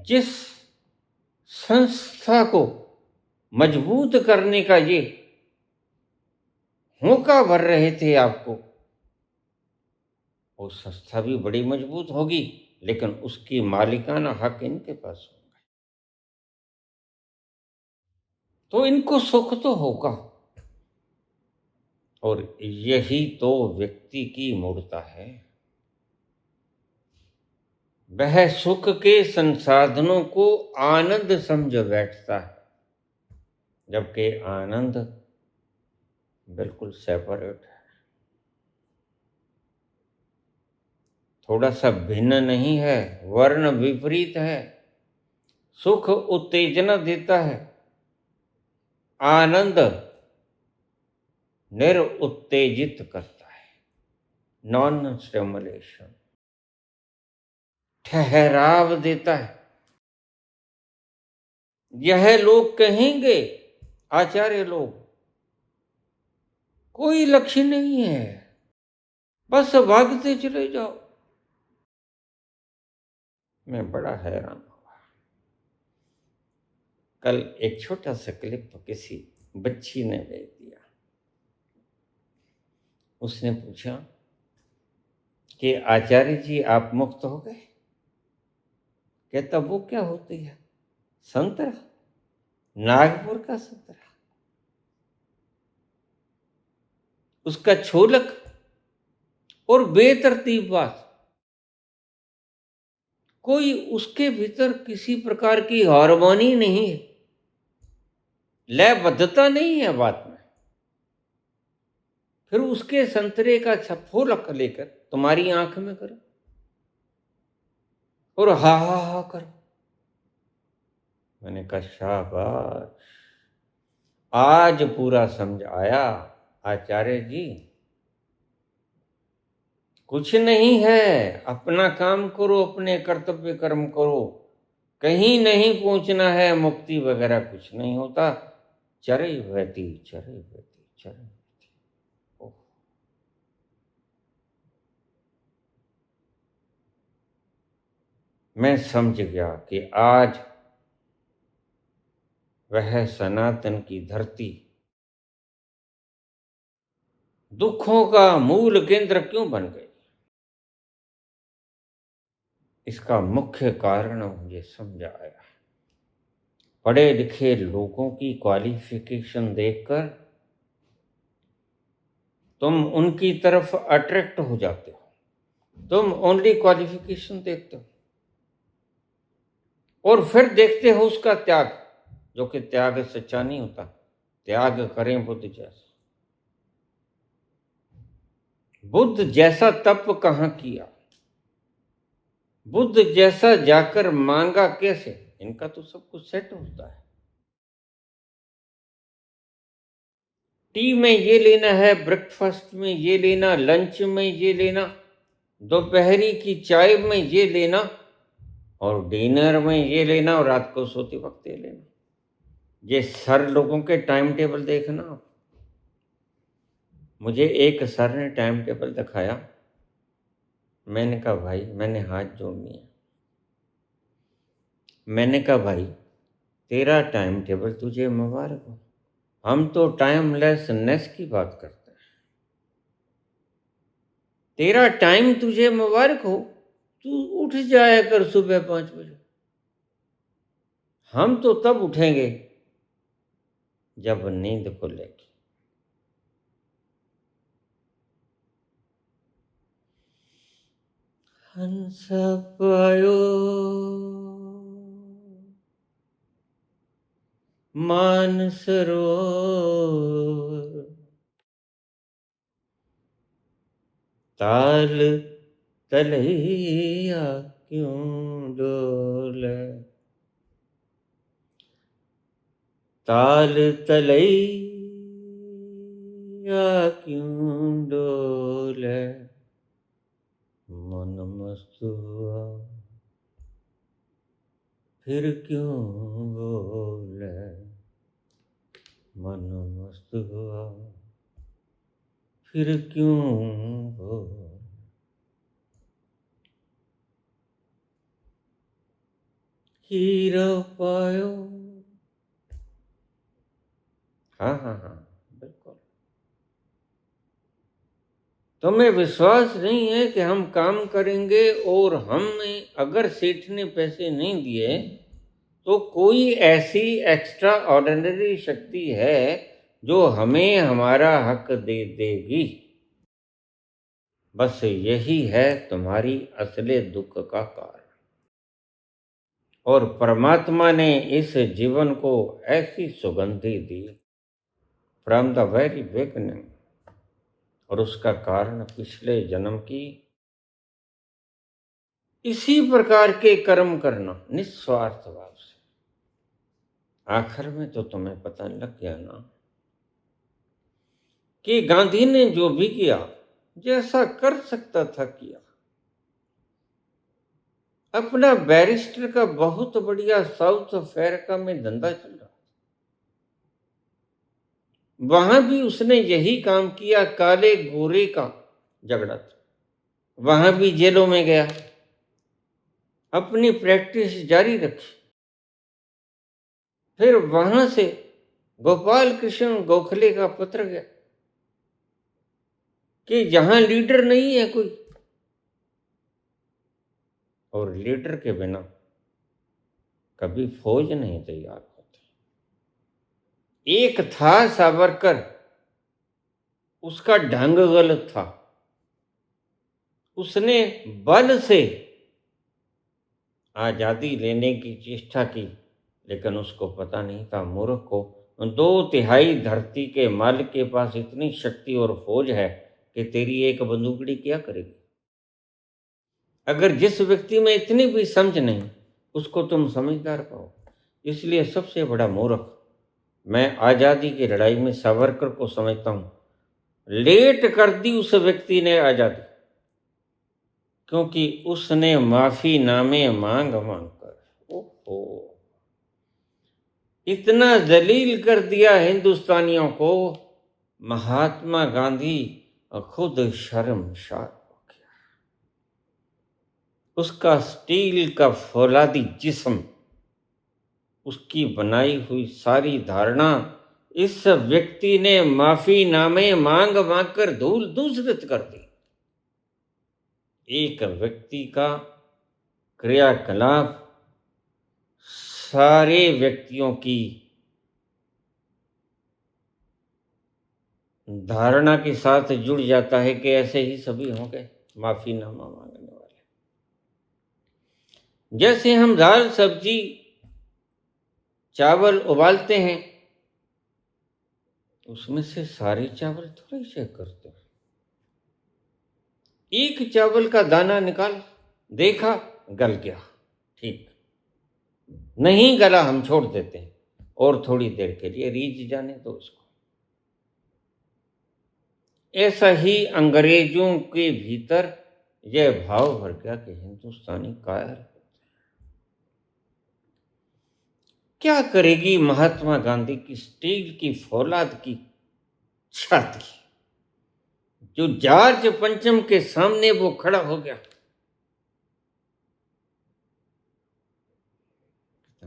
जिस संस्था को मजबूत करने का ये होका भर रहे थे आपको, वो संस्था भी बड़ी मजबूत होगी, लेकिन उसकी मालिकाना हक इनके पास होगा। तो इनको सुख तो होगा, और यही तो व्यक्ति की मूर्ता है। वह सुख के संसाधनों को आनंद समझ बैठता है, जबकि आनंद बिल्कुल सेपरेट है, थोड़ा सा भिन्न नहीं है, वर्ण विपरीत है। सुख उत्तेजना देता है, आनंद निरुत्तेजित करता है, नॉन स्टिमुलेशन, ठहराव देता है। यह लोग कहेंगे, आचार्य लोग, कोई लक्ष्य नहीं है, बस भागते चले जाओ। मैं बड़ा हैरान हुआ। कल एक छोटा सा क्लिप किसी बच्ची ने भेज दिया। उसने पूछा कि आचार्य जी आप मुक्त हो गए? कहता वो क्या होती है? संतरा, नागपुर का संतरा, उसका छोलक, और बेतरतीब बात, कोई उसके भीतर किसी प्रकार की हार्मोनी नहीं है, लयबद्धता नहीं है बात में। फिर उसके संतरे का छोलक लेकर तुम्हारी आंख में करो और हा हा हा करो। मैंने कहा शाबाश, आज पूरा समझ आया आचार्य जी। कुछ नहीं है, अपना काम करो, अपने कर्तव्य कर्म करो, कहीं नहीं पहुंचना है, मुक्ति वगैरह कुछ नहीं होता। चरे बहती, चरे बहती, चरे बहती। ओह, मैं समझ गया कि आज वह सनातन की धरती दुखों का मूल केंद्र क्यों बन गई। इसका मुख्य कारण मुझे समझ आया। पढ़े लिखे लोगों की क्वालिफिकेशन देखकर तुम उनकी तरफ अट्रैक्ट हो जाते हो, तुम ओनली क्वालिफिकेशन देखते हो और फिर देखते हो उसका त्याग, जो कि त्याग सच्चा नहीं होता। त्याग करें बुद्ध जैसा। बुद्ध जैसा तप कहां किया, बुद्ध जैसा जाकर मांगा कैसे? इनका तो सब कुछ सेट होता है। टी में ये लेना है, ब्रेकफास्ट में ये लेना, लंच में ये लेना, दोपहरी की चाय में ये लेना, और डिनर में ये लेना, और रात को सोते वक्त ये लेना। ये सर लोगों के टाइम टेबल देखना आप। मुझे एक सर ने टाइम टेबल दिखाया। मैंने कहा भाई, मैंने हाथ जोड़ लिया। मैंने कहा भाई, तेरा टाइम टेबल तुझे मुबारक हो, हम तो टाइमलेसनेस की बात करते हैं। तेरा टाइम तुझे मुबारक हो, तू उठ जाया कर सुबह 5 बजे। हम तो तब उठेंगे जब नींद खुलेगी। हंस पायो मानसरोवर, ताल तलैया क्यों डोले, ताल तलैया क्यों डोले, मन मस्त हुआ फिर क्यों बोले, मन मस्त हुआ फिर क्यों बोले। हीरा पायो, हाँ हाँ हाँ बिल्कुल। तुम्हें विश्वास नहीं है कि हम काम करेंगे और हमें अगर सेठ ने पैसे नहीं दिए तो कोई ऐसी एक्स्ट्रा ऑर्डिनरी शक्ति है जो हमें हमारा हक दे देगी। बस यही है तुम्हारी असली दुख का कारण। और परमात्मा ने इस जीवन को ऐसी सुगंधि दी फ्रॉम द वेरी बिगिनिंग, और उसका कारण पिछले जन्म की इसी प्रकार के कर्म करना निस्वार्थ भाव से। आखिर में तो तुम्हें पता लग गया ना कि गांधी ने जो भी किया, जैसा कर सकता था किया। अपना बैरिस्टर का बहुत बढ़िया साउथ अफ्रीका में धंधा चल रहा, वहां भी उसने यही काम किया। काले गोरे का झगड़ा था, वहां भी जेलों में गया, अपनी प्रैक्टिस जारी रखी। फिर वहां से गोपाल कृष्ण गोखले का पत्र गया कि जहां लीडर नहीं है कोई, और लीडर के बिना कभी फौज नहीं तैयार होती। एक था सावरकर, उसका ढंग गलत था, उसने बल से आजादी लेने की चेष्टा की, लेकिन उसको पता नहीं था, मूर्ख को, 2/3 धरती के मालिक के पास इतनी शक्ति और फौज है कि तेरी एक बंदूकड़ी क्या करेगी। अगर जिस व्यक्ति में इतनी भी समझ नहीं, उसको तुम समझदार पाओ। इसलिए सबसे बड़ा मूर्ख मैं आज़ादी की लड़ाई में सावरकर को समझता हूँ। लेट कर दी उस व्यक्ति ने आज़ादी, क्योंकि उसने माफी नामे मांग मांग कर ओहो इतना जलील कर दिया हिंदुस्तानियों को, महात्मा गांधी खुद शर्मसार हो गया। उसका स्टील का फौलादी जिस्म, उसकी बनाई हुई सारी धारणा इस व्यक्ति ने माफी नामे मांग मांग कर धूल दूसरित कर दी। एक व्यक्ति का क्रियाकलाप सारे व्यक्तियों की धारणा के साथ जुड़ जाता है कि ऐसे ही सभी होंगे माफीनामा मांगने वाले। जैसे हम दाल सब्जी चावल उबालते हैं, उसमें से सारे चावल थोड़े चेक करते हैं। एक चावल का दाना निकाल, देखा गल गया, ठीक, नहीं गला हम छोड़ देते हैं और थोड़ी देर के लिए रीझ जाने दो उसको। ऐसा ही अंग्रेजों के भीतर यह भाव भर गया कि हिंदुस्तानी कायर होते हैं। क्या करेगी महात्मा गांधी की स्टील की फौलाद की छाती, जो जॉर्ज पंचम के सामने वो खड़ा हो गया,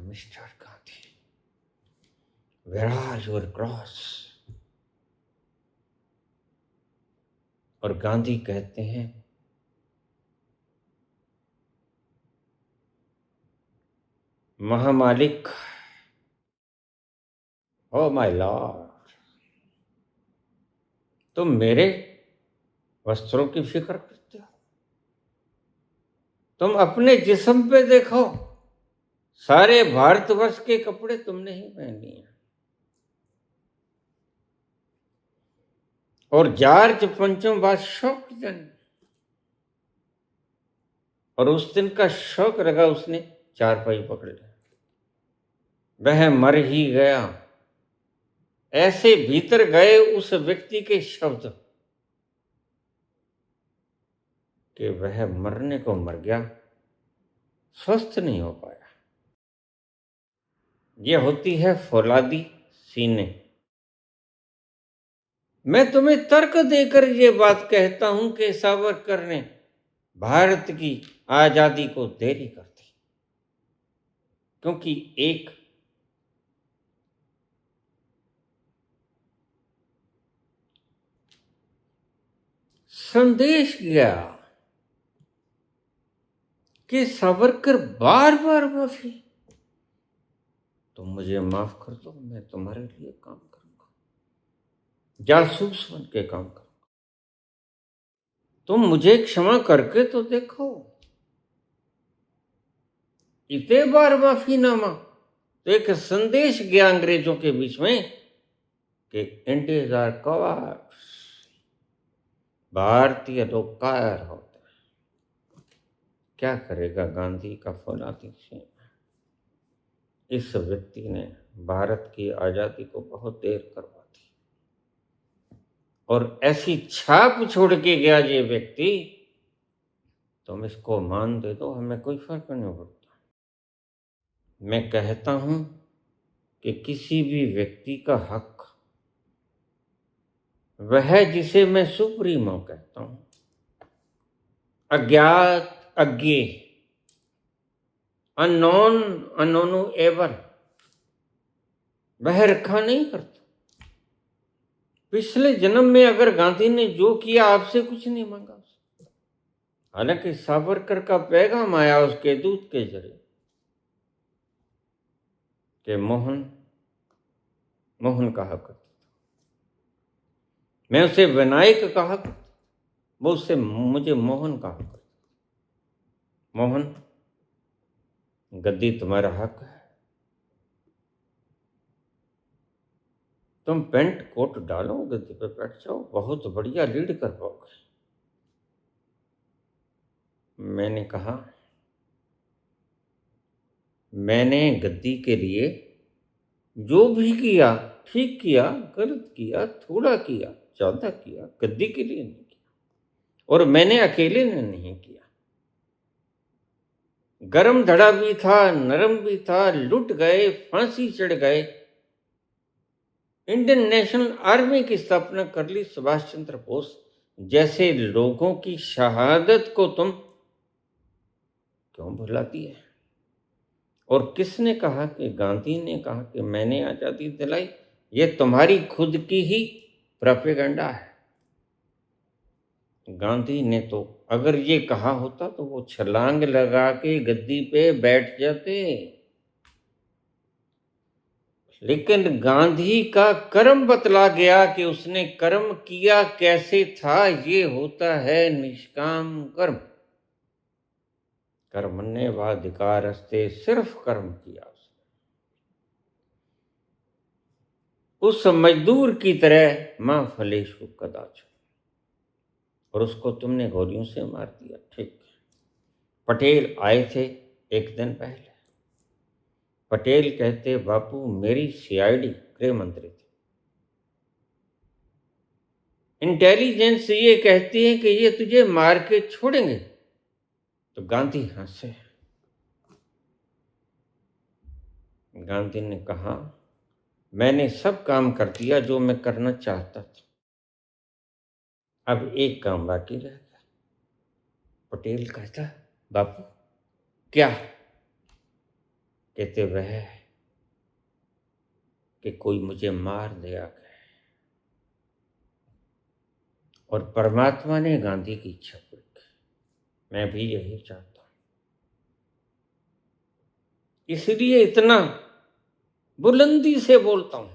mister Gandhi, where are your cross. और गांधी कहते हैं, महामालिक ओ माय लॉर्ड, तुम मेरे वस्त्रों की फिक्र करते हो? तुम अपने जिस्म पे देखो, सारे भारतवर्ष के कपड़े तुमने ही पहन लिए। और जॉर्ज पंचम वाज शॉक्ड देन, और उस दिन का शौक लगा, उसने चारपाई पकड़ लिया, वह मर ही गया। ऐसे भीतर गए उस व्यक्ति के शब्द कि वह मरने को मर गया, स्वस्थ नहीं हो पाया। यह होती है फौलादी सीने। मैं तुम्हें तर्क देकर ये बात कहता हूं कि सावरकर ने भारत की आजादी को देरी कर दी, क्योंकि एक संदेश गया कि सावरकर बार बार माफी, तुम मुझे माफ कर दो, मैं तुम्हारे लिए काम करूंगा, जासूस बन के काम करूंगा, तुम मुझे क्षमा करके तो देखो। इतने बार माफीनामा, तो एक संदेश गया अंग्रेजों के बीच में कि इंडियंस आर कवर्ड्स, भारतीय लोग कायर होते हैं। क्या करेगा गांधी का फौलादी से? इस व्यक्ति ने भारत की आजादी को बहुत देर करवा दी, और ऐसी छाप छोड़ के गया ये व्यक्ति, तुम इसको मान दे दो, हमें कोई फर्क नहीं पड़ता। मैं कहता हूं कि किसी भी व्यक्ति का हक, वह जिसे मैं सुप्रीमो कहता हूं, अज्ञात, अज्ञे, अननोन, अनोनुएबल, वह रखा नहीं करता। पिछले जन्म में अगर गांधी ने जो किया, आपसे कुछ नहीं मांगा उसने। हालांकि सावरकर का पैगाम आया उसके दूत के जरिए कि मोहन कहा करता था, मैं उसे विनायक कहा करता, वो उससे मुझे मोहन कहा करता। मोहन, गद्दी तुम्हारा हक है, तुम पेंट कोट डालो, गद्दी पे बैठ जाओ, बहुत बढ़िया लीड कर पाओगे। मैंने कहा, मैंने गद्दी के लिए जो भी किया, ठीक किया, गलत किया, थोड़ा किया, ज्यादा किया, गद्दी के लिए नहीं किया, और मैंने अकेले ने नहीं किया। गरम धड़ा भी था, नरम भी था, लुट गए, फांसी चढ़ गए, इंडियन नेशनल आर्मी की स्थापना कर ली। सुभाष चंद्र बोस जैसे लोगों की शहादत को तुम क्यों भुलाती है? और किसने कहा कि गांधी ने कहा कि मैंने आजादी दिलाई? ये तुम्हारी खुद की ही प्रोपेगेंडा है। गांधी ने तो अगर ये कहा होता तो वो छलांग लगा के गद्दी पे बैठ जाते, लेकिन गांधी का कर्म बतला गया कि उसने कर्म किया कैसे था। ये होता है निष्काम कर्म। कर्मण्येवाधिकारस्ते, सिर्फ कर्म किया उसने। उस मजदूर की तरह मां फलेषु कदाचन, और उसको तुमने गोलियों से मार दिया। ठीक। पटेल आए थे एक दिन पहले। पटेल कहते, बापू मेरी सीआईडी, गृह मंत्री थे, इंटेलिजेंस ये कहती है कि ये तुझे मार के छोड़ेंगे। तो गांधी हंसे। गांधी ने कहा, मैंने सब काम कर दिया जो मैं करना चाहता था, अब एक काम बाकी रह गया। पटेल कहता, बापू क्या? कहते, वह कि कोई मुझे मार दे आके। और परमात्मा ने गांधी की इच्छा पूरी की। मैं भी यही चाहता हूं, इसलिए इतना बुलंदी से बोलता हूं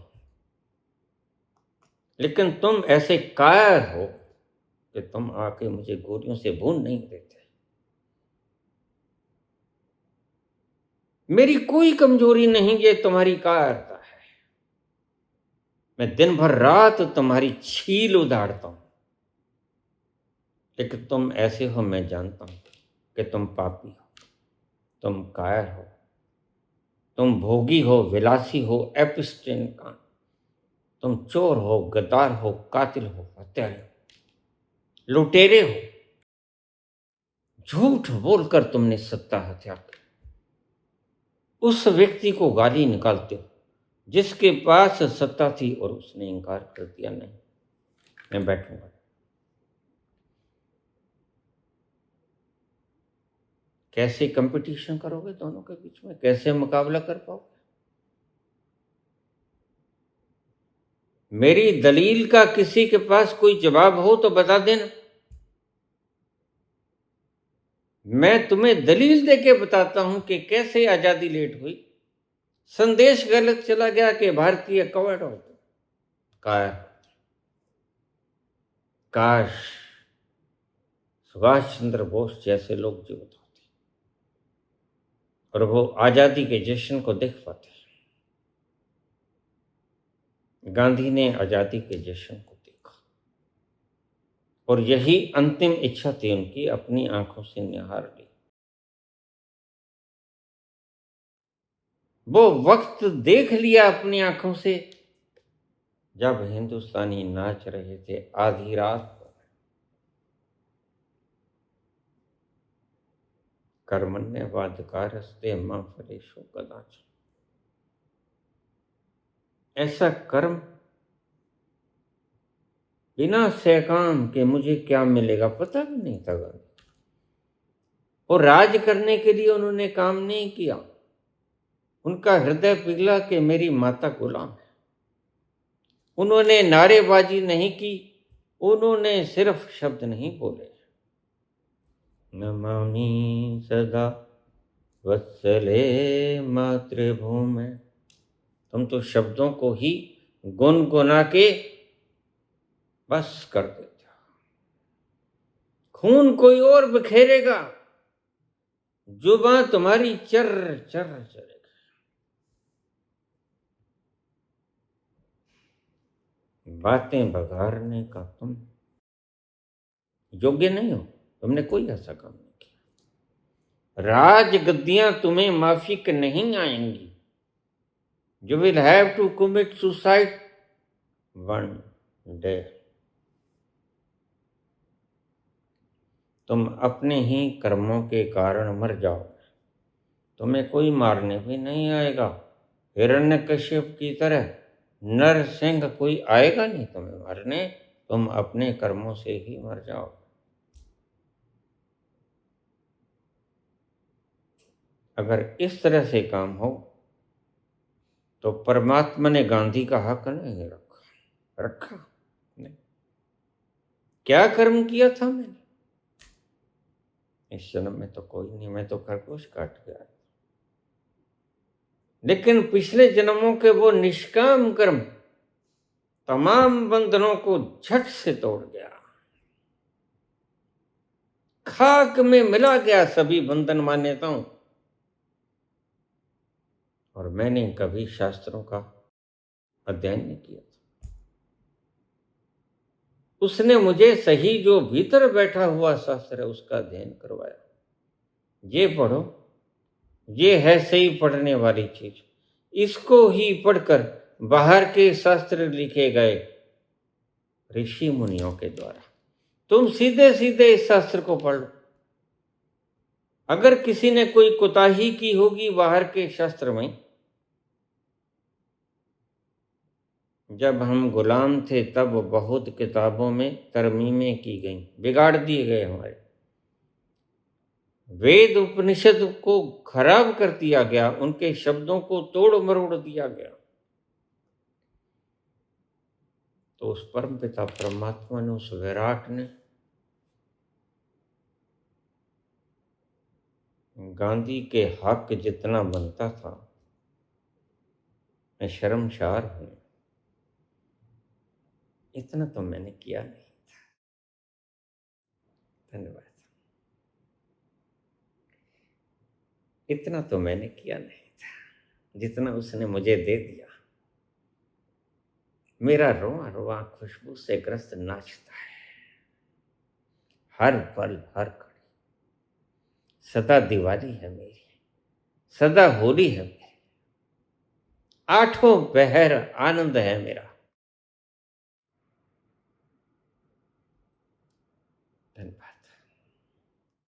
लेकिन तुम ऐसे कायर हो कि तुम आके मुझे गोलियों से भून नहीं देते। मेरी कोई कमजोरी नहीं, ये तुम्हारी कायरता है। मैं दिन भर रात तुम्हारी छील उधाड़ता हूं, लेकिन तुम ऐसे हो, मैं जानता हूं कि तुम पापी हो, तुम कायर हो, तुम भोगी हो, विलासी हो, एपिस्टेन का, तुम चोर हो, गद्दार हो, कातिल हो, हत्यारे हो, लुटेरे हो। झूठ बोलकर तुमने सत्ता हत्या की। उस व्यक्ति को गाली निकालते हो जिसके पास सत्ता थी और उसने इनकार कर दिया, नहीं मैं बैठूंगा। कैसे कंपटीशन करोगे दोनों के बीच में, कैसे मुकाबला कर पाओगे? मेरी दलील का किसी के पास कोई जवाब हो तो बता देना, मैं तुम्हें दलील देके बताता हूं कि कैसे आजादी लेट हुई। संदेश गलत चला गया कि भारतीय कवर्ड होते। काश सुभाष चंद्र बोस जैसे लोग जीवित होते और वो आजादी के जश्न को देख पाते। गांधी ने आजादी के जश्न को देखा और यही अंतिम इच्छा थी उनकी, अपनी आंखों से निहार ली। वो वक्त देख लिया अपनी आंखों से जब हिंदुस्तानी नाच रहे थे आधी रात को। कर्मण्येवाधिकारस्ते मा फलेषु कदाचन। ऐसा कर्म बिना सहकाम के मुझे क्या मिलेगा पता भी नहीं था गांधी। और राज करने के लिए उन्होंने काम नहीं किया। उनका हृदय पिघला कि मेरी माता गुलाम है। उन्होंने नारेबाजी नहीं की, उन्होंने सिर्फ शब्द नहीं बोले, नमामि सदा वत्सले मातृभूमि। तुम तो शब्दों को ही गुनगुना के बस कर देते हो। खून कोई और बिखेरेगा, जुबान तुम्हारी चर चर चरेगा। बातें बघारने का तुम योग्य नहीं हो, तुमने कोई ऐसा काम नहीं किया। राजगद्दियां तुम्हें माफिक नहीं आएंगी। You will have to commit suicide one day. तुम अपने ही कर्मों के कारण मर जाओगे, तुम्हें कोई मारने भी नहीं आएगा। हिरण्यकश्यप की तरह नरसिंह कोई आएगा नहीं तुम्हें मारने, तुम अपने कर्मों से ही मर जाओगे। अगर इस तरह से काम हो तो परमात्मा ने गांधी का हक नहीं रखा नहीं। क्या कर्म किया था मैंने? इस जन्म में तो कोई नहीं, मैं तो खरगोश काट गया। लेकिन पिछले जन्मों के वो निष्काम कर्म तमाम बंधनों को झट से तोड़ गया। खाक में मिला गया सभी बंधन मान्यताओं। और मैंने कभी शास्त्रों का अध्ययन नहीं किया था। उसने मुझे सही जो भीतर बैठा हुआ शास्त्र है उसका अध्ययन करवाया। ये पढ़ो, ये है सही पढ़ने वाली चीज। इसको ही पढ़कर बाहर के शास्त्र लिखे गए ऋषि मुनियों के द्वारा तुम सीधे सीधे इस शास्त्र को पढ़ लो। अगर किसी ने कोई कोताही की होगी बाहर के शास्त्र में, जब हम गुलाम थे तब बहुत किताबों में तरमीमें की गई, बिगाड़ दिए गए। हमारे वेद उपनिषद को खराब कर दिया गया, उनके शब्दों को तोड़ मरोड़ दिया गया। तो उस परम पिता परमात्मा ने, उस विराट ने गांधी के हक जितना बनता था, मैं शर्मसार हूं, इतना तो मैंने किया नहीं था। धन्यवाद। इतना तो मैंने किया नहीं था जितना उसने मुझे दे दिया। मेरा रोआ रोआ खुशबू से ग्रस्त नाचता है, हर पल हर घड़ी। सदा दिवाली है मेरी, सदा होली है मेरी, आठों पहर आनंद है मेरा।